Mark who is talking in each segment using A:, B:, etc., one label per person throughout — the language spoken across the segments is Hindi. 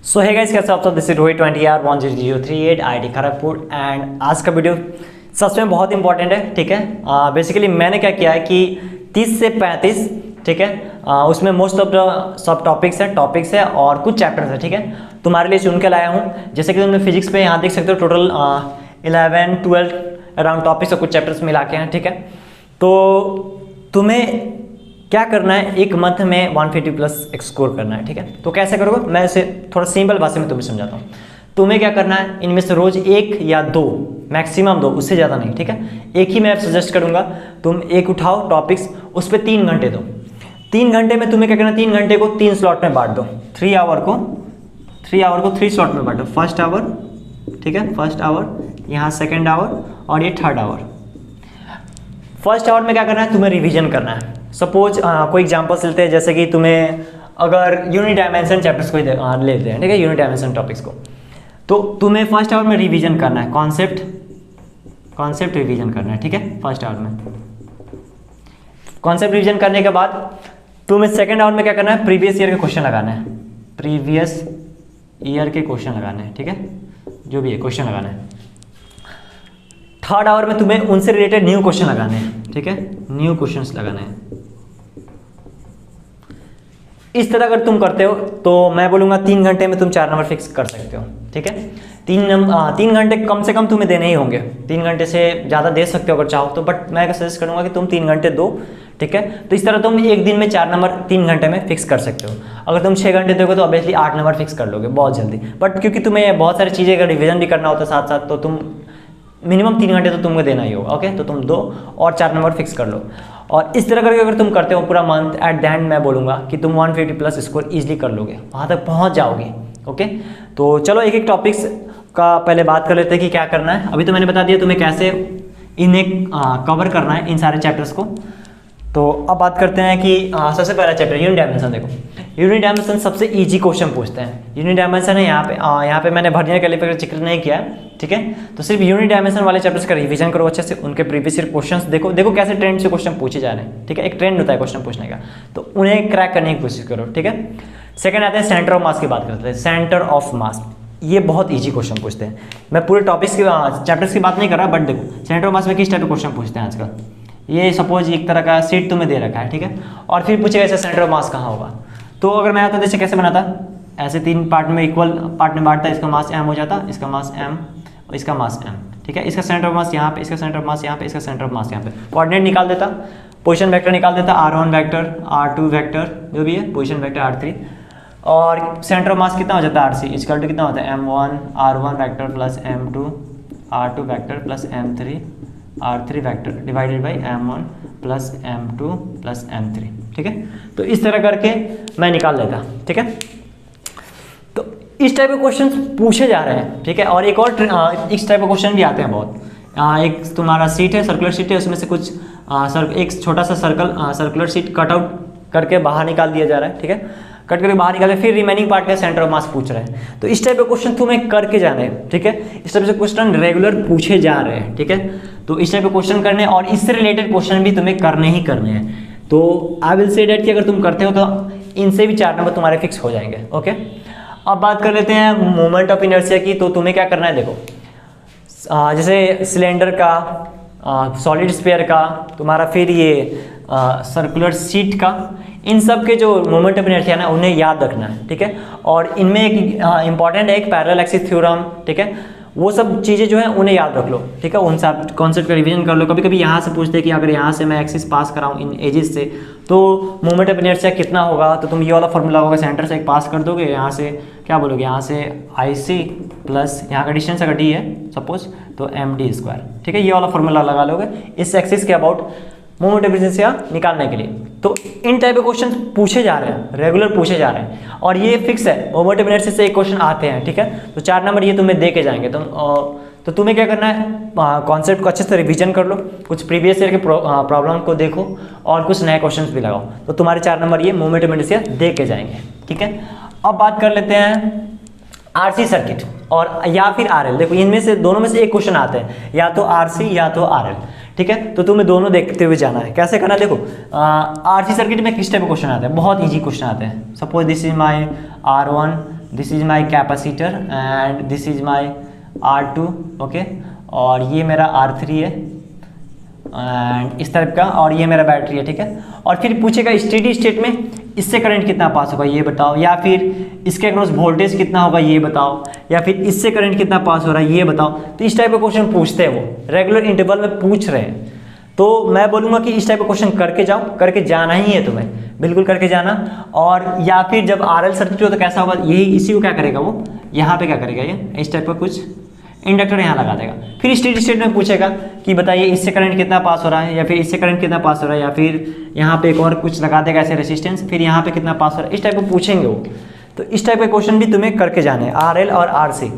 A: सो है गाइस, कैसे आप सब? This is Rohit 20R1003 IIT Kharagpur and आज का वीडियो सच में बहुत इंपॉर्टेंट है। ठीक है, बेसिकली मैंने क्या किया है कि 30 से 35, ठीक है, उसमें most of the sub topics है और कुछ चैप्टर्स है। ठीक है, तुम्हारे लिए चुन के लाया हूँ। जैसे कि तुमने फिजिक्स पे यहाँ देख सकते हो, टोटल 11-12 अराउंड टॉपिक्स और कुछ चैप्टर्स मिला के हैं। ठीक है, तो तुम्हें क्या करना है, एक मंथ में 150 प्लस स्कोर करना है। ठीक है, तो कैसे करोगे, मैं इसे थोड़ा सिंपल भाषा में तुम्हें समझाता हूँ। तुम्हें क्या करना है, इनमें से रोज एक या दो, मैक्सिमम दो, उससे ज़्यादा नहीं। ठीक है, एक ही मैं सजेस्ट करूँगा, तुम एक उठाओ टॉपिक्स, उस पर 3 घंटे दो। 3 घंटे में तुम्हें क्या करना है, 3 घंटे को 3 स्लॉट में बांट दो। 3 आवर को 3 स्लॉट में बांटो। फर्स्ट आवर, ठीक है, फर्स्ट आवर, यहाँ सेकेंड आवर और ये थर्ड आवर। फर्स्ट आवर में क्या करना है, तुम्हें रिवीजन करना है। सपोज कोई एग्जांपल्स लेते हैं, जैसे कि तुम्हें अगर यूनिट डायमेंशन चैप्टर्स को लेते हैं, ठीक है, यूनिट डायमेंशन टॉपिक्स को, तो तुम्हें फर्स्ट आवर में रिवीजन करना है, कॉन्सेप्ट रिवीजन करना है। ठीक है, फर्स्ट आवर में कॉन्सेप्ट रिवीजन करने के बाद तुम्हें सेकेंड आवर में क्या करना है, प्रीवियस ईयर के क्वेश्चन लगाना है। प्रीवियस ईयर के क्वेश्चन लगाना है, ठीक है, जो भी है क्वेश्चन लगाना है। थर्ड आवर में तुम्हें उनसे रिलेटेड न्यू क्वेश्चन लगाने हैं। ठीक है, न्यू क्वेश्चंस लगाने हैं। इस तरह अगर तुम करते हो तो मैं बोलूँगा 3 घंटे में तुम 4 नंबर फिक्स कर सकते हो। ठीक है, 3 घंटे कम से कम तुम्हें देने ही होंगे। 3 घंटे से ज़्यादा दे सकते हो अगर चाहो तो, बट मैं सजेस्ट करूँगा कि तुम 3 घंटे दो। ठीक है, तो इस तरह तुम एक दिन में 4 नंबर 3 घंटे में फिक्स कर सकते हो। अगर तुम 6 घंटे दोगे तो ऑब्वियसली 8 नंबर फिक्स कर लोगे बहुत जल्दी, बट क्योंकि तुम्हें बहुत सारी चीज़ें अगर रिविजन भी करना होता है साथ साथ, तो तुम मिनिमम 3 घंटे तो तुमको देना ही होगा। ओके, तो तुम 2 और 4 नंबर फिक्स कर लो। और इस तरह करके अगर तुम करते हो पूरा मंथ, एट द एंड मैं बोलूँगा कि तुम 150 प्लस स्कोर ईजिली कर लोगे, वहाँ तक पहुँच जाओगे। ओके, तो चलो एक एक टॉपिक्स का पहले बात कर लेते हैं कि क्या करना है। अभी तो मैंने बता दिया तुम्हें कैसे इन्हें कवर करना है, इन सारे चैप्टर्स को। तो अब बात करते हैं कि सबसे पहला चैप्टर यूनिट डायमेंशन। देखो, यूनिट डायमेंशन सबसे इजी क्वेश्चन पूछते हैं। यूनिट डायमेंशन है यहाँ पे मैंने वर्नियर कैलिपर का जिक्र नहीं किया है। ठीक है, तो सिर्फ यूनिट डायमेंशन वाले चैप्टर्स का रिवीजन करो अच्छे से, उनके प्रीवियस ईयर क्वेश्चंस देखो कैसे ट्रेंड से क्वेश्चन पूछे जा रहे हैं। ठीक है, एक ट्रेंड होता है क्वेश्चन पूछने का, तो उन्हें क्रैक करने की कोशिश करो। ठीक है, सेकंड आते हैं सेंटर ऑफ मास की बात करते हैं। सेंटर ऑफ मास, ये बहुत ईजी क्वेश्चन पूछते हैं। मैं पूरे टॉपिक्स की चैप्टर्स की बात नहीं कर रहा, बट देखो सेंटर ऑफ मास में किस टाइप के क्वेश्चन पूछते हैं आजकल। ये सपोज एक तरह का सीट तुम्हें दे रखा है, ठीक है, और फिर पूछेगा ऐसा सेंटर ऑफ मास कहाँ होगा। तो अगर मैं आता जैसे कैसे बनाता, ऐसे 3 पार्ट में इक्वल पार्ट में बांटता, इसका मास m हो जाता, इसका मास m और इसका मास m। ठीक है, इसका सेंटर ऑफ मास यहाँ पे, इसका सेंटर ऑफ मास यहाँ पे, इसका सेंटर ऑफ मास यहाँ पे। कोऑर्डिनेट निकाल देता, पोजीशन वेक्टर निकाल देता, r1 वेक्टर, r2 वेक्टर, जो भी है, पोजीशन वेक्टर r3, और सेंटर ऑफ मास कितना हो जाता है rc, इसका कितना होता है m1 r1 vector plus m2 r2 vector plus m3 r3 vector divided by m1 plus m2 plus m3। ठीक है, तो इस तरह करके मैं निकाल लेता। ठीक है, तो इस टाइप के क्वेश्चन पूछे जा रहे हैं। ठीक है, और एक और इस टाइप के क्वेश्चन भी आते हैं बहुत। एक तुम्हारा सीट है, सर्कुलर सीट है, उसमें से कुछ एक छोटा सा सर्कुलर सीट कट आउट करके बाहर निकाल दिया जा रहा है। ठीक है, कट करके बाहर निकाले, फिर रिमेनिंग पार्ट का सेंटर ऑफ मास पूछ रहे हैं। तो इस टाइप के क्वेश्चन तुम्हें करके जाने हैं। ठीक है, इस टाइप से क्वेश्चन रेगुलर पूछे जा रहे हैं। ठीक है, तो इस टाइप के क्वेश्चन करने और इससे रिलेटेड क्वेश्चन भी तुम्हें करने ही करने हैं। तो आई विल से डेट कि अगर तुम करते हो तो इनसे भी 4 नंबर तुम्हारे फिक्स हो जाएंगे। ओके, अब बात कर लेते हैं मोमेंट ऑफ इनर्शिया की। तो तुम्हें क्या करना है, देखो जैसे सिलेंडर का, सॉलिड स्फीयर का, तुम्हारा फिर ये सर्कुलर सीट का, इन सब के जो मोमेंट ऑफ इनर्शिया है ना, उन्हें याद रखना है। ठीक है, और इनमें एक इंपॉर्टेंट है एक पैरेलल एक्सिस थ्योरम। ठीक है, वो सब चीज़ें जो है उन्हें याद रख लो। ठीक है, उन सब कॉन्सेप्ट का रिवीजन कर लो। कभी कभी यहाँ से पूछते हैं कि अगर यहाँ से मैं एक्सिस पास कराऊँ इन एजेस से, तो मोमेंट ऑफ इनर्शिया कितना होगा, तो तुम ये वाला फॉर्मूला होगा, सेंटर से एक पास कर दोगे, यहाँ से क्या बोलोगे, यहाँ से IC प्लस यहाँ का डिस्टेंस अगर d है सपोज, तो md²। ठीक है, ये वाला फॉर्मूला लगा लोगे इस एक्सिस के अबाउट मोमेंट ऑफ इनर्शिया निकालने के लिए। तो इन टाइप के क्वेश्चन पूछे जा रहे हैं, रेगुलर पूछे जा रहे हैं, और ये फिक्स है, मोमेंट ऑफ इनर्शिया से एक क्वेश्चन आते हैं। ठीक है, तो 4 नंबर ये तुम्हें दे के जाएंगे। तो तुम्हें क्या करना है, कॉन्सेप्ट को अच्छे से रिवीजन कर लो, कुछ प्रीवियस ईयर के प्रॉब्लम को देखो और कुछ नए क्वेश्चंस भी लगाओ, तो तुम्हारे 4 नंबर ये मोमेंट ऑफ इनर्शिया दे के जाएंगे। ठीक है, अब बात कर लेते हैं RC सर्किट और या फिर RL। देखो इनमें से दोनों में से एक क्वेश्चन आते हैं, या तो RC या तो RL। ठीक है, तो तुम्हें दोनों देखते हुए जाना है। कैसे करना है, देखो RC सर्किट में किस टाइप के क्वेश्चन आते हैं, बहुत ईजी क्वेश्चन आते हैं। Suppose this is my R1, this is my capacitor and this is my R2, okay, और ये मेरा R3 है एंड इस टाइप का, और ये मेरा बैटरी है, ठीक है। और फिर पूछेगा स्टेडी स्टेट में इससे करंट कितना पास होगा ये बताओ, या फिर इसके अक्रॉस वोल्टेज कितना होगा ये बताओ, या फिर इससे करंट कितना पास हो रहा है ये बताओ। तो इस टाइप का क्वेश्चन पूछते हैं, वो रेगुलर इंटरवल में पूछ रहे हैं। तो मैं बोलूँगा कि इस टाइप का क्वेश्चन करके जाओ, करके जाना ही है तुम्हें, बिल्कुल करके जाना। और या फिर जब RL सर्किट हो तो कैसा होगा, यही इसी को क्या करेगा वो, यहाँ पे क्या करेगा, ये इस टाइप का कुछ इंडक्टर यहाँ लगा देगा। फिर स्टेडी स्टेट में पूछेगा कि बताइए इससे करंट कितना पास हो रहा है, या फिर इससे करंट कितना पास हो रहा है, या फिर यहाँ पे एक और कुछ लगा देगा ऐसे रेजिस्टेंस, फिर यहाँ पे कितना पास हो रहा है, इस टाइप का पूछेंगे वो। तो इस टाइप के क्वेश्चन भी तुम्हें करके जाने हैं। RL और RC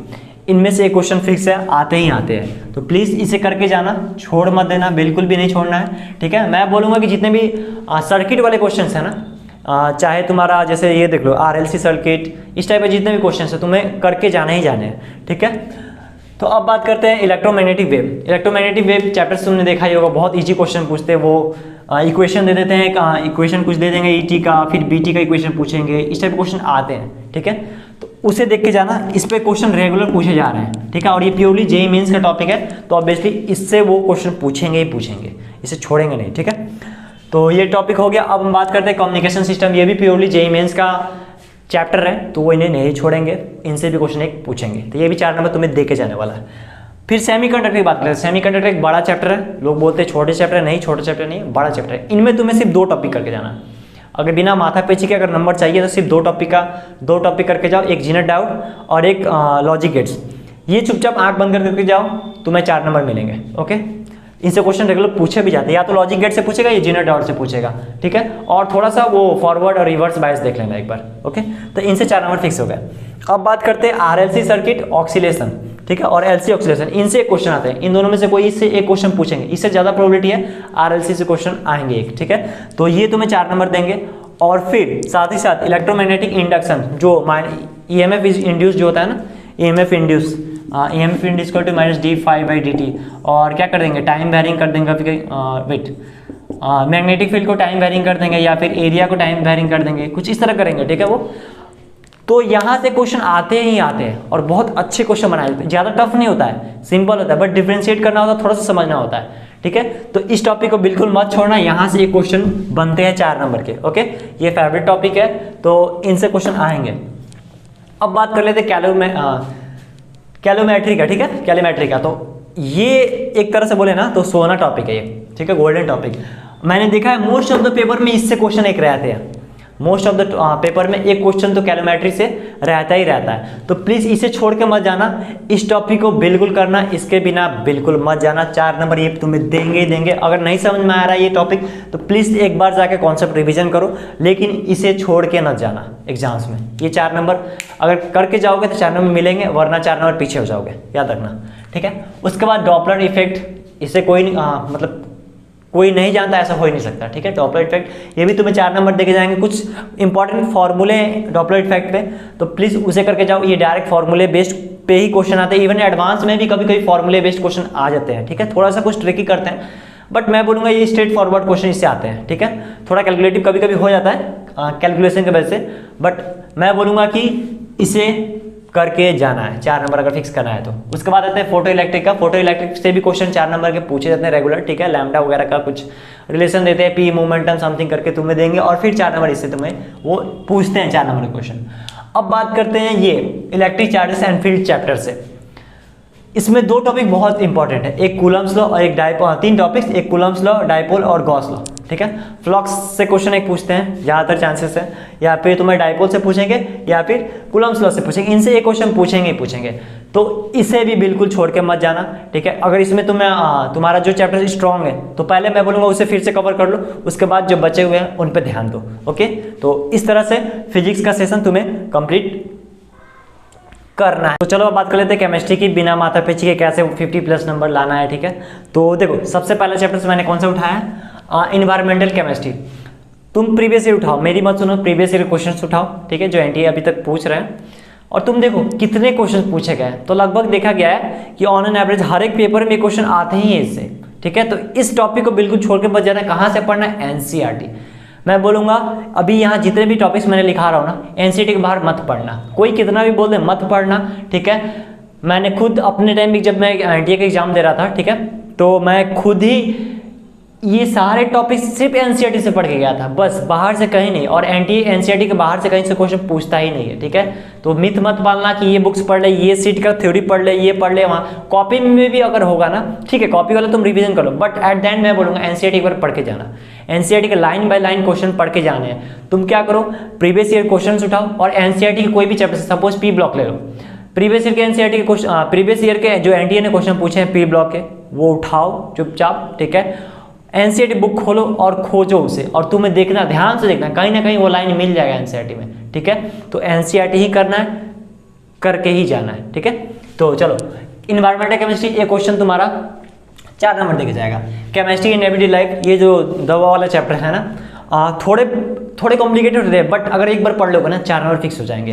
A: इनमें से एक क्वेश्चन फिक्स है, आते ही आते हैं। तो प्लीज़ इसे करके जाना, छोड़ मत देना, बिल्कुल भी नहीं छोड़ना है, ठीक है। मैं बोलूँगा कि जितने भी सर्किट वाले क्वेश्चन हैं ना, चाहे तुम्हारा जैसे ये देख लो RLC सर्किट, इस टाइप के जितने भी क्वेश्चन हैं तुम्हें करके जाने ही जाने हैं, ठीक है। तो अब बात करते हैं electromagnetic wave. Electromagnetic wave chapters तुमने देखा ही होगा, बहुत इजी क्वेश्चन पूछते हैं वो। इक्वेशन दे देते हैं, इक्वेशन कुछ दे देंगे ET का, फिर BT का इक्वेशन पूछेंगे, इस टाइप के क्वेश्चन आते हैं, ठीक है। तो उसे देख के जाना, इस पे क्वेश्चन रेगुलर पूछे जा रहे हैं, ठीक है। और ये प्योरली JEE मेंस का टॉपिक है, तो ऑब्वियसली इससे वो क्वेश्चन पूछेंगे ही पूछेंगे, इसे छोड़ेंगे नहीं, ठीक है। तो ये टॉपिक हो गया। अब हम बात करते हैं कम्युनिकेशन सिस्टम। ये भी प्योरली JEE मेंस का चैप्टर है, तो वो इन्हें नहीं छोड़ेंगे, इनसे भी क्वेश्चन एक पूछेंगे। तो ये भी 4 नंबर तुम्हें दे के जाने वाला है। फिर सेमीकंडक्टर की बात करते हैं। सेमीकंडक्टर एक बड़ा चैप्टर है, लोग बोलते हैं छोटे चैप्टर, नहीं छोटे चैप्टर नहीं, बड़ा चैप्टर है। इनमें तुम्हें सिर्फ 2 टॉपिक करके जाना है। अगर बिना माथा पेची के अगर नंबर चाहिए तो सिर्फ 2 टॉपिक करके जाओ, एक जेनर डायोड और एक लॉजिक गेट्स। ये चुपचाप आंख बंद करके जाओ, तुम्हें 4 नंबर मिलेंगे, ओके। इनसे क्वेश्चन रेगुलर पूछे भी जाते हैं, या तो लॉजिक गेट से पूछेगा या जेनर डायोड से पूछेगा, ठीक है। और थोड़ा सा वो फॉरवर्ड और रिवर्स बायस देख लेना एक बार, ओके। तो इनसे 4 नंबर फिक्स हो गए। अब बात करते हैं RLC सर्किट ऑक्सीलेशन, ठीक है, और LC ऑक्सीलेशन। इनसे एक क्वेश्चन आते हैं, इन दोनों में से कोई इससे एक क्वेश्चन पूछेंगे, इससे ज़्यादा प्रोबेबिलिटी है RLC से क्वेश्चन आएंगे एक, ठीक है। तो ये तुम्हें 4 नंबर देंगे। और फिर साथ ही साथ इलेक्ट्रोमैग्नेटिक इंडक्शन, जो EMF इंड्यूस जो होता है ना, EMF इंड्यूस टू -d∅dt, और क्या कर देंगे, टाइम वेरिंग कर देंगे, मैग्नेटिक फील्ड को टाइम वेरिंग कर देंगे, या फिर एरिया को टाइम वेरिंग कर देंगे, कुछ इस तरह करेंगे, ठीक है वो। तो यहाँ से क्वेश्चन आते ही आते हैं, और बहुत अच्छे क्वेश्चन बनाए जाते हैं। ज़्यादा टफ नहीं होता है, सिंपल होता है, बट डिफ्रेंशिएट करना होता है, थोड़ा सा समझना होता है, ठीक है। तो इस टॉपिक को बिल्कुल मत छोड़ना, यहाँ से ये क्वेश्चन बनते हैं 4 नंबर के, ओके। ये फेवरेट टॉपिक है, तो इनसे क्वेश्चन आएंगे। अब बात कर लेते हैं कैलोमेट्री का, ठीक है, कैलोमेट्री का। तो ये एक तरह से बोले ना तो सोना टॉपिक है ये, ठीक है, गोल्डन टॉपिक। मैंने देखा है मोस्ट ऑफ द पेपर में इससे क्वेश्चन एक रहते हैं, मोस्ट ऑफ द पेपर में एक क्वेश्चन तो कैलोमेट्री से रहता ही रहता है। तो प्लीज़ इसे छोड़ के मत जाना, इस टॉपिक को बिल्कुल करना, इसके बिना बिल्कुल मत जाना। 4 नंबर ये तुम्हें देंगे ही देंगे। अगर नहीं समझ में आ रहा है ये टॉपिक तो प्लीज़ एक बार जाके कॉन्सेप्ट रिवीजन करो, लेकिन इसे छोड़ के मत जाना एग्जाम्स में। ये 4 नंबर अगर करके जाओगे तो 4 नंबर मिलेंगे, वरना 4 नंबर पीछे हो जाओगे, याद रखना, ठीक है। उसके बाद डॉपलर इफेक्ट, इसे कोई मतलब कोई नहीं जानता, ऐसा हो ही नहीं सकता, ठीक है। डॉपलर इफेक्ट ये भी तुम्हें 4 नंबर देके जाएंगे, कुछ इंपॉर्टेंट फॉर्मूले डॉपलर इफेक्ट पे, तो प्लीज़ उसे करके जाओ। ये डायरेक्ट फॉर्मूले बेस्ड पे ही क्वेश्चन आते हैं, इवन एडवांस में भी कभी कभी फॉर्मूले बेस्ड क्वेश्चन आ जाते हैं, ठीक है। थोड़ा सा कुछ ट्रिकी करते हैं, बट मैं बोलूँगा ये स्ट्रेट फॉरवर्ड क्वेश्चन इससे आते हैं, ठीक है। थोड़ा कैलकुलेटिव कभी कभी हो जाता है कैलकुलेशन की वजह से, बट मैं बोलूँगा कि इसे करके जाना है 4 नंबर अगर फिक्स करना है तो। उसके बाद आते हैं फोटो इलेक्ट्रिक का। फोटो इलेक्ट्रिक से भी क्वेश्चन 4 नंबर के पूछे जाते हैं रेगुलर, ठीक है। लैम्डा वगैरह का कुछ रिलेशन देते हैं, P मोमेंटम समथिंग करके तुम्हें देंगे, और फिर 4 नंबर इससे तुम्हें वो पूछते हैं 4 नंबर के क्वेश्चन। अब बात करते हैं ये electric charges and field chapter से। इसमें 2 टॉपिक बहुत इंपॉर्टेंट है, एक कूलम्स लॉ और एक डायपोल। 3 टॉपिक्स, एक कूलम्स लॉ, डायपोल और गॉस लॉ, ठीक है। फ्लक्स से क्वेश्चन एक पूछते हैं ज़्यादातर चांसेस है, या फिर तुम्हें डायपोल से पूछेंगे या फिर कूलम्स लॉ से पूछेंगे, इनसे एक क्वेश्चन पूछेंगे ही पूछेंगे। तो इसे भी बिल्कुल छोड़ के मत जाना, ठीक है। अगर इसमें तुम्हारा जो चैप्टर स्ट्रॉन्ग है तो पहले मैं बोलूँगा उसे फिर से कवर कर लो, उसके बाद जो बचे हुए हैं उन पर ध्यान दो, ओके। तो इस तरह से फिजिक्स का सेशन तुम्हें कंप्लीट करना है। तो चलो अब बात कर लेते हैं केमिस्ट्री की, बिना माथा पेची के कैसे 50+ नंबर लाना है, ठीक है। तो देखो सबसे पहला चैप्टर मैंने कौन सा उठाया है, इन्वायरमेंटल केमिस्ट्री। तुम प्रीवियस ईयर उठाओ, मेरी मत सुनो, प्रीवियस ईयर क्वेश्चन उठाओ, ठीक है, जो एनटीए अभी तक पूछ रहे हैं, और तुम देखो कितने क्वेश्चन पूछे गए। तो लगभग देखा गया है कि ऑन एन एवरेज हर एक पेपर में क्वेश्चन आते ही हैं इससे, ठीक है। तो इस टॉपिक को बिल्कुल छोड़ के बच जाना है। कहाँ से पढ़ना है, एनसीईआरटी। मैं बोलूँगा अभी यहाँ जितने भी टॉपिक्स मैंने लिखा रहा हूँ ना, एनसीईआरटी के बाहर मत पढ़ना, कोई कितना भी बोल दे मत पढ़ना, ठीक है। मैंने खुद अपने टाइम में जब मैं एनटीए का एग्जाम दे रहा था, ठीक है, तो मैं खुद ही ये सारे टॉपिक्स सिर्फ एनसीईआरटी से पढ़ के गया था, बस बाहर से कहीं नहीं। और एनसीईआरटी के बाहर से कहीं से क्वेश्चन पूछता ही नहीं है, ठीक है। तो मिथ मत पालना कि ये बुक्स पढ़ ले, ये सीट का थ्योरी पढ़ ले, ये पढ़ ले, वहाँ कॉपी में भी अगर होगा ना, ठीक है, कॉपी वाला तुम रिवीजन कर लो, बट एट द एंड मैं बोलूँगा एनसीईआरटी एक बार पढ़ के जाना। एनसीईआरटी के लाइन बाय लाइन क्वेश्चन पढ़ के जाने हैं। तुम क्या करो, प्रीवियस ईयर क्वेश्चन उठाओ और एनसीईआरटी के कोई भी चैप्टर, सपोज पी ब्लॉक ले लो, प्रीवियस ईयर के एनसीईआरटी के क्वेश्चन, प्रीवियस ईयर के जो एनटीए ने क्वेश्चन पूछे हैं पी ब्लॉक के, वो उठाओ चुपचाप, ठीक है। एनसीईआरटी बुक खोलो और खोजो उसे, और तुम्हें देखना, ध्यान से देखना, कहीं ना कहीं वो लाइन मिल जाएगा एनसीईआरटी में, ठीक है। तो एनसीईआरटी ही करना है, करके ही जाना है, ठीक है। तो चलो, इन्वायरमेंटल केमिस्ट्री, ये क्वेश्चन तुम्हारा 4 नंबर देके जाएगा। केमिस्ट्री इन एवरीडे लाइफ, ये जो दवा वाला चैप्टर है ना, थोड़े कॉम्प्लिकेटेड होते हैं, बट अगर एक बार पढ़ लोगे ना 4 नंबर फिक्स हो जाएंगे।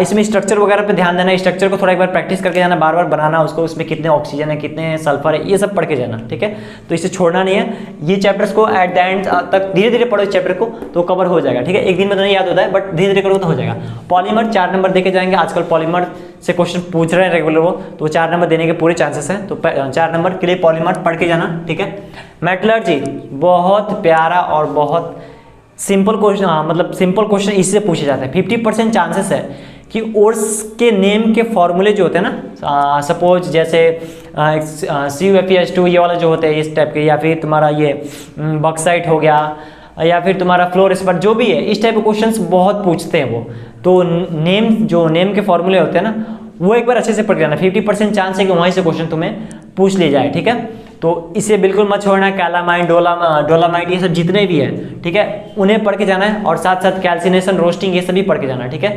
A: इसमें स्ट्रक्चर वगैरह पे ध्यान देना, स्ट्रक्चर को थोड़ा एक बार प्रैक्टिस करके जाना, बार बार बनाना उसको, उसमें कितने ऑक्सीजन है, कितने सल्फर है, ये सब पढ़ के जाना, ठीक है। तो इसे छोड़ना नहीं है, ये चैप्टर्स को एट द एंड तक धीरे धीरे पढ़ो, इस चैप्टर को तो कवर हो जाएगा, ठीक है। एक दिन में तो नहीं याद होता है, बट धीरे धीरे करो तो हो जाएगा। पॉलीमर 4 नंबर देके जाएंगे, आजकल पॉलीमर से क्वेश्चन पूछ रहे हैं रेगुलर वो, तो 4 नंबर देने के पूरे चांसेस हैं, तो 4 नंबर के लिए पॉलीमर पढ़ के जाना, ठीक है। मेटलर्जी बहुत प्यारा और बहुत सिंपल क्वेश्चन, मतलब सिंपल क्वेश्चन इससे पूछे जाते हैं। 50% चांसेस है कि ओर्स के नेम के फॉर्मूले जो होते हैं ना, सपोज जैसे CuFeS2 ये वाला जो होते हैं इस टाइप के, या फिर तुम्हारा ये बॉक्साइट हो गया, या फिर तुम्हारा फ्लोरेस्पर, जो भी है इस टाइप के क्वेश्चंस बहुत पूछते हैं वो। तो नेम के फॉर्मूले होते हैं ना, वो एक बार अच्छे से पढ़ लेना, 50% चांस है कि वहीं से क्वेश्चन तुम्हें पूछ ले जाए, ठीक है। तो इसे बिल्कुल मत छोड़ना, कैलामाइन, डोलामाइट, ये सब जितने भी हैं, ठीक है, उन्हें पढ़ के जाना है, और साथ साथ कैल्सिनेशन, रोस्टिंग, ये सभी पढ़ के जाना है, ठीक है।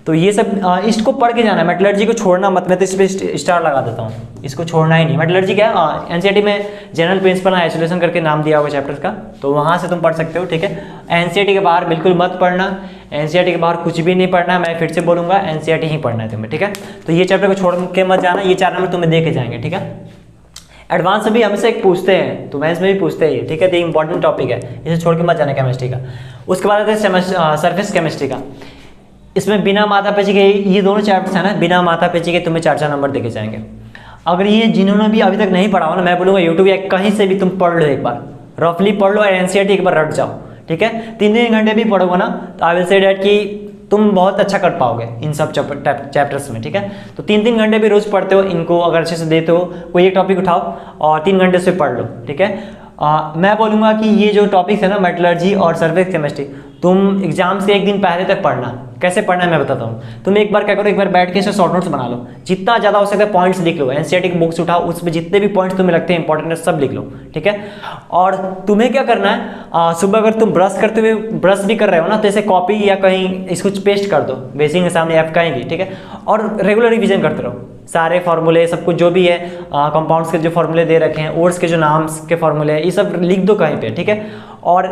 A: तो ये सब इसको पढ़ के जाना है, मेटलर्जी को छोड़ना मत। मैं तो इस पर स्टार लगा देता हूँ, इसको छोड़ना ही नहीं। मेटलर्जी क्या है, एनसीईआरटी में जनरल प्रिंसिपल आइसोलेशन करके नाम दिया होगा चैप्टर का, तो वहाँ से तुम पढ़ सकते हो, ठीक है। एनसीईआरटी के बाहर बिल्कुल मत पढ़ना, एनसीईआरटी के बाहर कुछ भी नहीं पढ़ना है, मैं फिर से बोलूँगा एनसीईआरटी ही पढ़ना है तुम्हें, ठीक है। तो ये चैप्टर को छोड़ के मत जाना, ये 4 नंबर तुम्हें दे के जाएंगे, ठीक है। एडवांस भी हमसे एक पूछते हैं, तो मैथ्स में भी पूछते हैं, ठीक है, तो इंपॉर्टेंट टॉपिक है, इसे छोड़ के मत जाना केमिस्ट्री का। उसके बाद आते हैं सरफेस केमिस्ट्री का। इसमें बिना माथा पेची के, ये दोनों चैप्टर्स हैं ना, बिना माथा पेची के तुम्हें 4 नंबर देके जाएंगे। अगर ये जिन्होंने भी अभी तक नहीं पढ़ा हो ना, मैं बोलूँगा यूट्यूब या कहीं से भी तुम पढ़ लो, एक बार रफली पढ़ लो और एनसीईआरटी एक बार रट जाओ, ठीक है। 3-3 घंटे भी पढ़ोगे ना, तो आई विल से डैट कि तुम बहुत अच्छा कर पाओगे इन सब चैप्टर्स में, ठीक है। तो 3-3 घंटे भी रोज पढ़ते हो, इनको अगर अच्छे से देते हो, कोई एक टॉपिक उठाओ और 3 घंटे से पढ़ लो, ठीक है। मैं बोलूँगा कि ये जो टॉपिक्स है ना, मेटलर्जी और सरफेस केमिस्ट्री, तुम एग्जाम से एक दिन पहले तक पढ़ना। कैसे पढ़ना है मैं बताता हूँ। तुम एक बार क्या करो, एक बार बैठ के इसे शॉर्ट नोट्स बना लो, जितना ज़्यादा हो सकता है पॉइंट्स लिख लो। एनसीईआरटी की बुक्स उठाओ, उसमें जितने भी पॉइंट्स तुम्हें लगते हैं इंपॉर्टेंट है सब लिख लो, ठीक है। और तुम्हें क्या करना है, सुबह अगर तुम ब्रश करते हुए ब्रश भी कर रहे हो ना, तो इसे कॉपी या कहीं इसको पेस्ट कर दो, बेसिंग के सामने ऐप कहेंगी, ठीक है। और रेगुलर रिविजन करते रहो, सारे फार्मूले सब कुछ जो भी है, कंपाउंड्स के जो फार्मूले दे रखे हैं, ओर्स के जो नाम्स के फार्मूले, ये सब लिख दो कहीं पे, ठीक है। और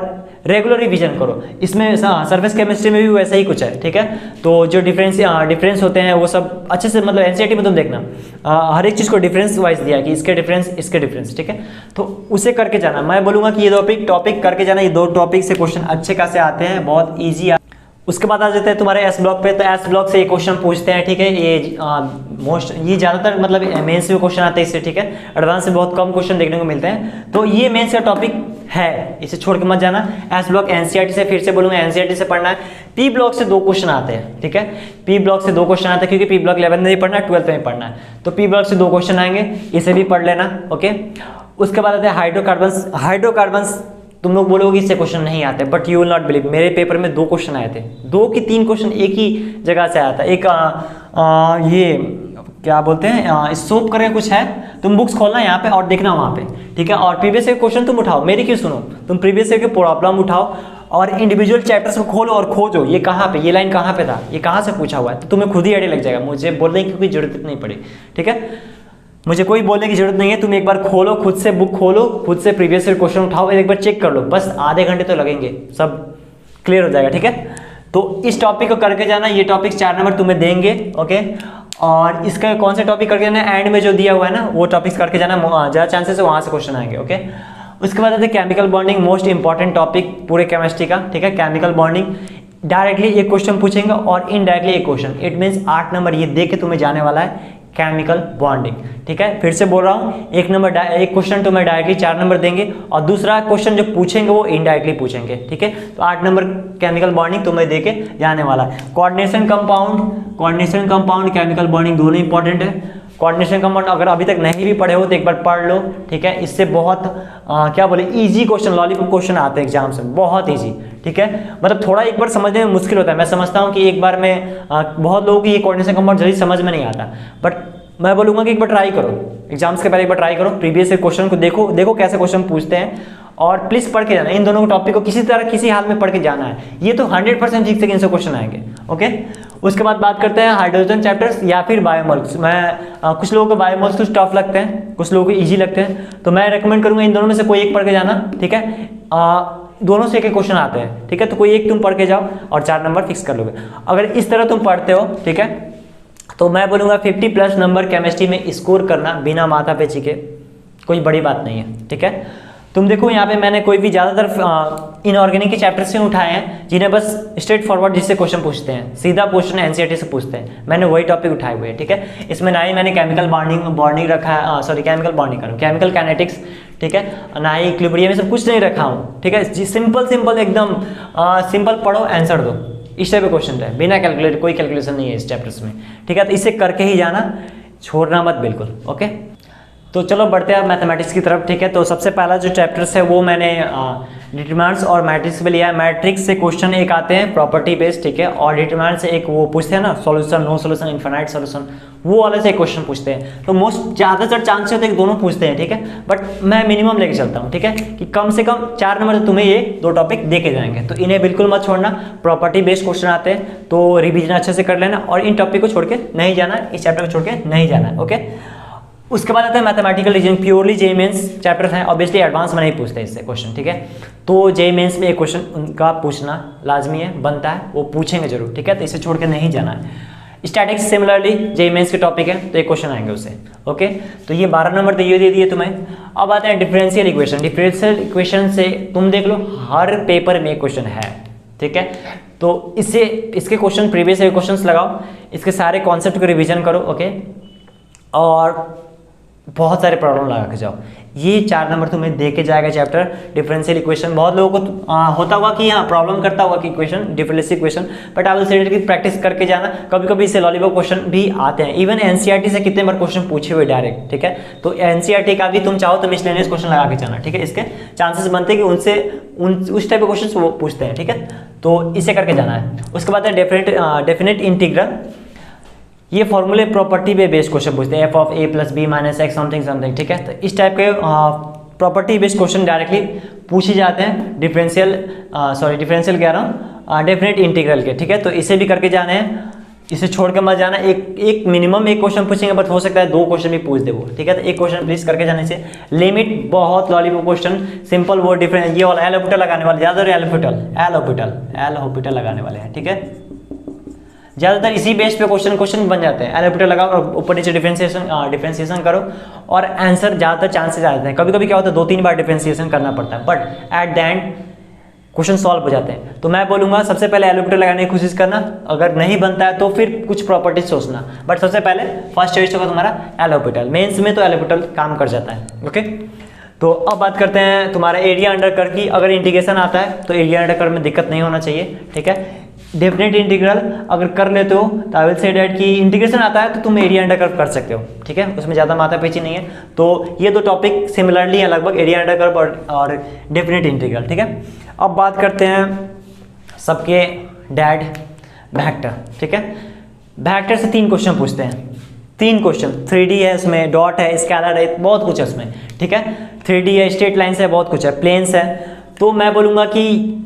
A: रेगुलर रिवीजन करो। इसमें सरफेस केमिस्ट्री में भी वैसा ही कुछ है, ठीक है। तो जो डिफरेंस होते हैं वो सब अच्छे से, मतलब एनसीईआरटी में तुम देखना हर एक चीज़ को डिफरेंस वाइज दिया है कि इसके डिफरेंस, ठीक है। तो उसे करके जाना। मैं बोलूँगा कि ये टॉपिक करके जाना, ये 2 टॉपिक से क्वेश्चन अच्छे खासे आते हैं, बहुत ईजी। उसके बाद आ जाते हैं तुम्हारे एस ब्लॉक पे। तो एस ब्लॉक से ये क्वेश्चन पूछते हैं, ठीक है। ये ज़्यादातर मतलब मेंस में क्वेश्चन आते हैं इससे, ठीक है। एडवांस से बहुत कम क्वेश्चन देखने को मिलते हैं। तो ये मेंस का टॉपिक है, इसे छोड़ के मत जाना। एस ब्लॉक एनसीईआरटी से, फिर से बोलूँगा एनसीईआरटी से पढ़ना है। पी ब्लॉक से 2 क्वेश्चन आते हैं, ठीक है। पी ब्लॉक से 2 क्वेश्चन आते हैं, क्योंकि पी ब्लॉक 11 में नहीं पढ़ना है, 12th में पढ़ना है। तो पी ब्लॉक से 2 क्वेश्चन आएंगे, इसे भी पढ़ लेना, ओके। उसके बाद आते हैं हाइड्रोकार्बन्स। तुम लोग बोलोगे इससे क्वेश्चन नहीं आते, but you will not believe, मेरे पेपर में 2 क्वेश्चन आए थे, 2 की 3 क्वेश्चन एक ही जगह से आया था। एक ये क्या बोलते हैं, सोप करके कुछ है, तुम बुक्स खोलना यहाँ पे और देखना वहाँ पे, ठीक है। और प्रीवियस ईयर क्वेश्चन तुम उठाओ, मेरी क्यों सुनो, तुम प्रीवियस ईयर के प्रॉब्लम उठाओ और इंडिविजुअल चैप्टर्स को खोलो और खोजो ये कहाँ पे, ये लाइन कहाँ पे था, ये कहाँ से पूछा हुआ है, तो तुम्हें खुद ही आइडिया लग जाएगा। मुझे बोलने की कोई जरूरत नहीं पड़ी, ठीक है। मुझे कोई बोलने की जरूरत नहीं है, तुम एक बार खोलो, खुद से बुक खोलो, खुद से प्रीवियस ईयर क्वेश्चन उठाओ, एक बार चेक कर लो, बस आधे घंटे तो लगेंगे, सब क्लियर हो जाएगा, ठीक है। तो इस टॉपिक को करके जाना, ये टॉपिक 4 नंबर तुम्हें देंगे, ओके। और इसका कौन सा टॉपिक करके जाना है, एंड में जो दिया हुआ है ना वो टॉपिक्स करके जाना, ज़्यादा चांसेस है वहाँ से क्वेश्चन आएंगे, ओके। उसके बाद आते हैं chemical bonding, most important topic पूरे केमिस्ट्री का, ठीक है। केमिकल बॉन्डिंग डायरेक्टली एक क्वेश्चन पूछेंगे और इनडायरेक्टली एक क्वेश्चन, इट मीन्स 8 नंबर ये दे के तुम्हें जाने वाला है केमिकल बॉन्डिंग, ठीक है। फिर से बोल रहा हूँ, एक क्वेश्चन तुम्हें डायरेक्टली 4 नंबर देंगे और दूसरा क्वेश्चन जो पूछेंगे वो इनडायरेक्टली पूछेंगे, ठीक है। तो 8 नंबर केमिकल बॉन्डिंग तुम्हें दे के जाने वाला है। कोऑर्डिनेशन कंपाउंड केमिकल बॉन्डिंग दोनों इंपॉर्टेंट है। कोऑर्डिनेशन कंपाउंड अगर अभी तक नहीं भी पढ़े हो तो एक बार पढ़ लो, ठीक है। इससे बहुत क्या बोले इजी क्वेश्चन, लॉलीपॉप क्वेश्चन आते हैं एग्जाम से, बहुत इजी, ठीक है। मतलब थोड़ा एक बार समझने में मुश्किल होता है, मैं समझता हूँ कि एक बार में बहुत लोगों की ये कोऑर्डिनेशन कंपाउंड जल्दी समझ में नहीं आता, बट मैं बोलूँगा कि एक बार ट्राई करो, एग्जाम्स के पहले एक बार ट्राई करो, प्रीवियस क्वेश्चन को देखो कैसे क्वेश्चन पूछते हैं और प्लीज़ पढ़ के जाना। इन दोनों टॉपिक को किसी तरह किसी हाल में पढ़ के जाना है, ये तो 100% फिक्स है कि इनसे क्वेश्चन आएंगे, ओके। उसके बाद बात करते हैं हाइड्रोजन चैप्टर्स या फिर बायोमॉल्स। कुछ लोगों को बायोमॉल्स कुछ टफ लगते हैं, कुछ लोगों को ईजी लगते हैं, तो मैं रेकमेंड करूँगा इन दोनों में से कोई एक पढ़ के जाना, ठीक है। दोनों से एक क्वेश्चन आते हैं, ठीक है, तो कोई एक तुम पढ़ के जाओ और 4 नंबर फिक्स कर लोगे। अगर इस तरह तुम पढ़ते हो, ठीक है, तो मैं बोलूँगा 50+ नंबर केमिस्ट्री में स्कोर करना बिना माथा पेची के कोई बड़ी बात नहीं है, ठीक है। तुम देखो यहाँ पे मैंने कोई भी ज़्यादातर इनऑर्गेनिक के चैप्टर से उठाए हैं जिन्हें बस स्ट्रेट फॉरवर्ड जिससे क्वेश्चन पूछते हैं, सीधा क्वेश्चन एनसीईआरटी से पूछते हैं, मैंने वही टॉपिक उठाए हुए हैं, ठीक है। इसमें ना ही मैंने केमिकल बॉन्डिंग रखा है, सॉरी केमिकल बॉन्डिंग करूँ, केमिकल काइनेटिक्स, ठीक है, ना ही इक्विलिब्रियम, सब कुछ नहीं रखा हूँ, ठीक है। सिंपल एकदम सिंपल पढ़ो, आंसर दो, इस टाइप का क्वेश्चन है, बिना कोई कैलकुलेशन नहीं है इस चैप्टर्स में, ठीक है। तो इसे करके ही जाना, छोड़ना मत बिल्कुल, ओके। तो चलो बढ़ते हैं मैथमेटिक्स की तरफ, ठीक है। तो सबसे पहला जो चैप्टर्स है वो मैंने डिटरमिनेंट्स और मैट्रिक्स पे लिया है। मैट्रिक्स से क्वेश्चन एक आते हैं प्रॉपर्टी बेस्ड, ठीक है, और डिटरमिनेंट से एक वो पूछते हैं ना solution, no solution, infinite solution, वो वाले से क्वेश्चन पूछते हैं। तो मोस्ट ज़्यादातर चांसेस होते हैं कि दोनों पूछते हैं, ठीक है, बट मैं मिनिमम लेके चलता हूँ, ठीक है, कि कम से कम 4 नंबर से तुम्हें ये 2 टॉपिक दे के जाएंगे, तो इन्हें बिल्कुल मत छोड़ना। प्रॉपर्टी बेस्ड क्वेश्चन आते हैं तो रिविजन अच्छे से कर लेना और इन टॉपिक को छोड़ के नहीं जाना, इस चैप्टर को छोड़ के नहीं जाना, ओके। उसके बाद आता है mathematical reasoning, purely JEE mains chapters हैं, ऑब्वियसली एडवांस में नहीं पूछते इससे क्वेश्चन, ठीक है। तो जेईई मेंस में एक क्वेश्चन उनका पूछना लाजमी है, बनता है, वो पूछेंगे जरूर, ठीक है, तो इसे छोड़ के नहीं जाना है। स्टैटिक्स सिमिलरली जेईई मेंस के टॉपिक है, तो एक क्वेश्चन आएंगे उससे, ओके। तो ये 12 नंबर तो ये दे दिए तुम्हें। अब आते हैं डिफरेंशियल इक्वेशन। डिफरेंशियल इक्वेशन से तुम देख लो हर पेपर में क्वेश्चन है, ठीक है। तो इसके क्वेश्चन प्रीवियस क्वेश्चन लगाओ, इसके सारे कॉन्सेप्ट को रिविजन करो, ओके, और बहुत सारे प्रॉब्लम लगा के जाओ। ये 4 नंबर तुम्हें दे के जाएगा चैप्टर डिफरेंशियल इक्वेशन। बहुत लोगों को होता हुआ कि हाँ प्रॉब्लम करता हुआ कि equation differential equation, but I will say की प्रैक्टिस करके जाना। कभी कभी इससे लॉलीपॉप क्वेश्चन भी आते हैं, इवन एनसीईआरटी से कितने बार क्वेश्चन पूछे हुए डायरेक्ट, ठीक है। तो एनसीईआरटी का भी तुम चाहो तो मिसलेनियस क्वेश्चन लगा के जाना, ठीक है। इसके चांसेस बनते हैं कि उनसे उस टाइप के क्वेश्चन वो पूछते हैं, ठीक है, तो इसे करके जाना है। उसके बाद है डेफिनेट इंटीग्रल। ये फॉर्मूले प्रॉपर्टी पे बेस्ड क्वेश्चन पूछते हैं, f(a+b - x) समथिंग, ठीक है। तो इस टाइप के प्रॉपर्टी बेस्ड क्वेश्चन डायरेक्टली पूछे जाते हैं डिफरेंशियल कह रहा हूँ, डेफिनेट इंटीग्रल के, ठीक है। तो इसे भी करके जाने हैं, इसे छोड़ के मत जाना। एक मिनिमम एक क्वेश्चन पूछेंगे, बट हो सकता है 2 क्वेश्चन भी पूछ दे वो, ठीक है। तो एक क्वेश्चन प्लीज करके जाने से। लिमिट बहुत लॉलीपॉप क्वेश्चन, सिंपल वो डिफरेंट, ये वाला एल हॉपिटल लगाने वाले, ज़्यादातर एल हॉपिटल लगाने वाले हैं, ठीक है। ज़्यादातर इसी बेस पे क्वेश्चन बन जाते हैं। एल हॉपिटल लगाओ और ऊपर नीचे डिफरेंशिएशन करो और आंसर ज़्यादातर चांसेस आ जाते हैं। कभी कभी क्या होता है 2-3 बार डिफरेंशिएशन करना पड़ता है, but at the end question solve हो जाते हैं। तो मैं बोलूँगा सबसे पहले एल हॉपिटल लगाने की कोशिश करना, अगर नहीं बनता है तो फिर कुछ प्रॉपर्टीज सोचना, बट सबसे पहले फर्स्ट चॉइस होगा तुम्हारा एल हॉपिटल। मेंस में तो एल हॉपिटल काम कर जाता है, ओके। तो अब बात करते हैं तुम्हारा एरिया अंडर कर्व की। अगर इंटीग्रेशन आता है तो एरिया अंडर कर्व में दिक्कत नहीं होना चाहिए, ठीक है। डेफिनेट इंटीग्रल अगर कर लेते हो तो आई विल से डैट कि इंटीग्रेशन आता है तो तुम एरिया अंडर कर्व कर सकते हो, ठीक है, उसमें ज़्यादा माथापेची नहीं है। तो ये 2 टॉपिक सिमिलरली हैं लगभग, एरिया अंडर कर्व और डेफिनेट इंटीग्रल, ठीक है। अब बात करते हैं सबके डैड वेक्टर, ठीक है। वेक्टर से 3 क्वेश्चन पूछते हैं, 3 क्वेश्चन, 3D है इसमें, डॉट है, स्केलर है, बहुत कुछ है उसमें, ठीक है। 3D है, स्ट्रेट लाइन्स है, बहुत कुछ है, प्लेन्स है। तो मैं बोलूँगा कि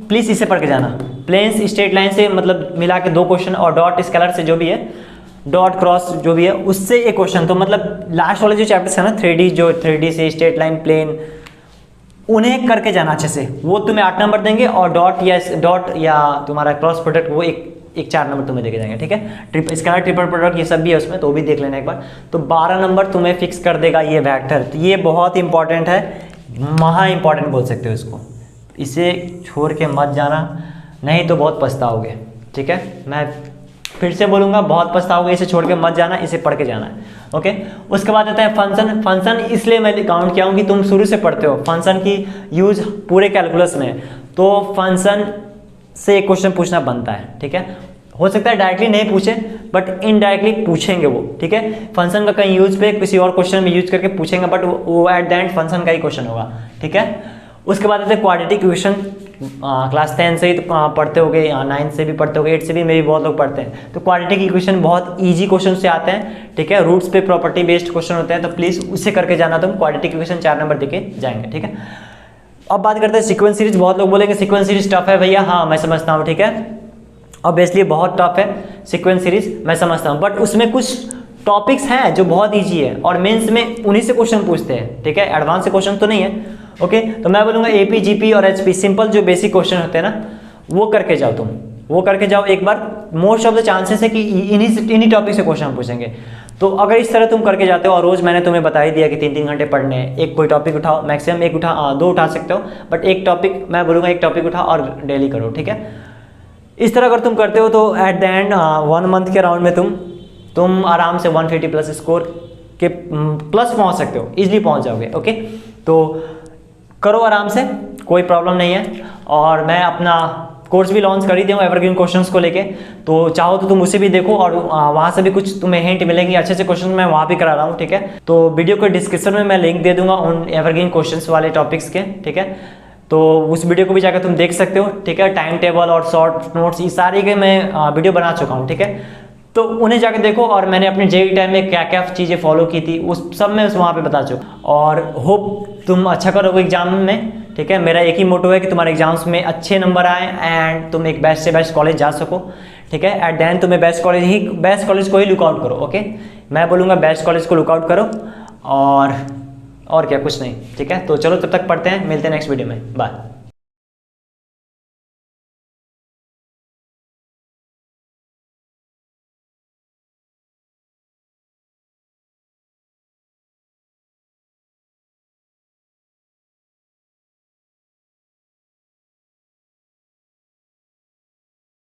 A: प्लीज़ इसे पढ़ के जाना। प्लेन्स स्ट्रेट लाइन से मतलब मिला के 2 क्वेश्चन और डॉट स्केलर से जो भी है, डॉट क्रॉस जो भी है उससे एक क्वेश्चन। तो मतलब लास्ट वाले जो चैप्टर्स है ना 3D से स्ट्रेट लाइन, प्लेन, उन्हें करके जाना अच्छे से, वो तुम्हें 8 नंबर देंगे और डॉट या तुम्हारा क्रॉस प्रोडक्ट वो एक 4 नंबर तुम्हें देके जाएंगे, ठीक है। स्केलर ट्रिपल प्रोडक्ट ये सब भी है उसमें, तो भी देख लेना एक बार। तो 12 नंबर तुम्हें फिक्स कर देगा ये वेक्टर। तो ये बहुत इंपॉर्टेंट है, महा इंपॉर्टेंट बोल सकते हो इसको, इसे छोड़ के मत जाना, नहीं तो बहुत पछताओगे। ठीक है, मैं फिर से बोलूँगा, बहुत पछताओगे, इसे छोड़ के मत जाना, इसे पढ़ के जाना है। ओके, उसके बाद आता है फंक्शन। फंक्शन इसलिए मैं काउंट किया हूँ कि तुम शुरू से पढ़ते हो, फंक्शन की यूज पूरे कैलकुलस में, तो फंक्शन से एक क्वेश्चन पूछना बनता है। ठीक है, हो सकता है डायरेक्टली नहीं पूछे, बट इनडायरेक्टली पूछेंगे वो। ठीक है, फंक्शन का कहीं यूज पे किसी और क्वेश्चन में यूज करके पूछेंगे, बट वो एट द एंड फंक्शन का ही क्वेश्चन होगा। ठीक है, उसके बाद आते हैं क्वाड्रेटिक इक्वेशन। क्लास 10 से ही पढ़ते होगे, 9 से भी पढ़ते होगे, 8 से भी मे भी बहुत लोग पढ़ते हैं। तो क्वाड्रेटिक इक्वेशन बहुत ईजी क्वेश्चन से आते हैं। ठीक है, रूट्स पे प्रॉपर्टी बेस्ड क्वेश्चन होते हैं, तो प्लीज़ उसे करके जाना, तुम क्वाड्रेटिक इक्वेशन 4 नंबर देके जाएंगे। ठीक है, अब बात करते हैं सीक्वेंस सीरीज। बहुत लोग बोलेंगे सीक्वेंस सीरीज टफ है भैया, हाँ मैं समझता हूँ। ठीक है, ऑब्वियसली बहुत टफ है सीक्वेंस सीरीज, मैं समझता हूँ, बट उसमें कुछ टॉपिक्स हैं जो बहुत ईजी है और मेंस में उन्हीं से क्वेश्चन पूछते हैं। ठीक है, एडवांस से क्वेश्चन तो नहीं है। ओके, तो मैं बोलूँगा एपी, जीपी और एचपी, सिंपल जो बेसिक क्वेश्चन होते हैं ना, वो करके जाओ, तुम वो करके जाओ एक बार। मोस्ट ऑफ द चांसेस है कि इन्हीं टॉपिक से क्वेश्चन पूछेंगे। तो अगर इस तरह तुम करके जाते हो, और रोज़ मैंने तुम्हें बता ही दिया कि 3-3 घंटे पढ़ने हैं, एक कोई टॉपिक उठाओ, मैक्सिमम एक दो उठा सकते हो, बट एक टॉपिक मैं बोलूँगा, एक टॉपिक उठाओ और डेली करो। ठीक है, इस तरह अगर तुम करते हो तो एट द एंड 1 मंथ के राउंड में तुम आराम से 150 प्लस स्कोर के प्लस पहुंच सकते हो, इजीली पहुंच जाओगे। ओके, तो करो आराम से, कोई प्रॉब्लम नहीं है। और मैं अपना कोर्स भी लॉन्च कर ही दूँगा एवरग्रीन क्वेश्चंस को लेके, तो चाहो तो तुम उसे भी देखो, और वहाँ से भी कुछ तुम्हें हिंट मिलेंगी, अच्छे क्वेश्चन मैं वहाँ भी करा रहा हूँ। ठीक है, तो वीडियो के डिस्क्रिप्शन में मैं लिंक दे दूँगा उन एवरग्रीन क्वेश्चंस वाले टॉपिक्स के। ठीक है, तो उस वीडियो को भी जाकर तुम देख सकते हो। ठीक है, टाइम टेबल और शॉर्ट नोट्स ये सारी के मैं वीडियो बना चुका हूँ। ठीक है, तो उन्हें जाकर देखो, और मैंने अपने जेईई टाइम में क्या क्या चीज़ें फॉलो की थी उस सब मैं वहाँ पे बता चुका, और होप तुम अच्छा करोगे एग्जाम में। ठीक है, मेरा एक ही मोटो है कि तुम्हारे एग्जाम्स में अच्छे नंबर आए एंड तुम एक बेस्ट से बेस्ट कॉलेज जा सको। ठीक है, एट द एंड तुम्हें बेस्ट कॉलेज को ही लुकआउट करो। ओके, मैं बोलूँगा बेस्ट कॉलेज को लुकआउट करो, और क्या, कुछ नहीं। ठीक है, तो चलो तब तक पढ़ते हैं, मिलते हैं नेक्स्ट वीडियो में, बाय।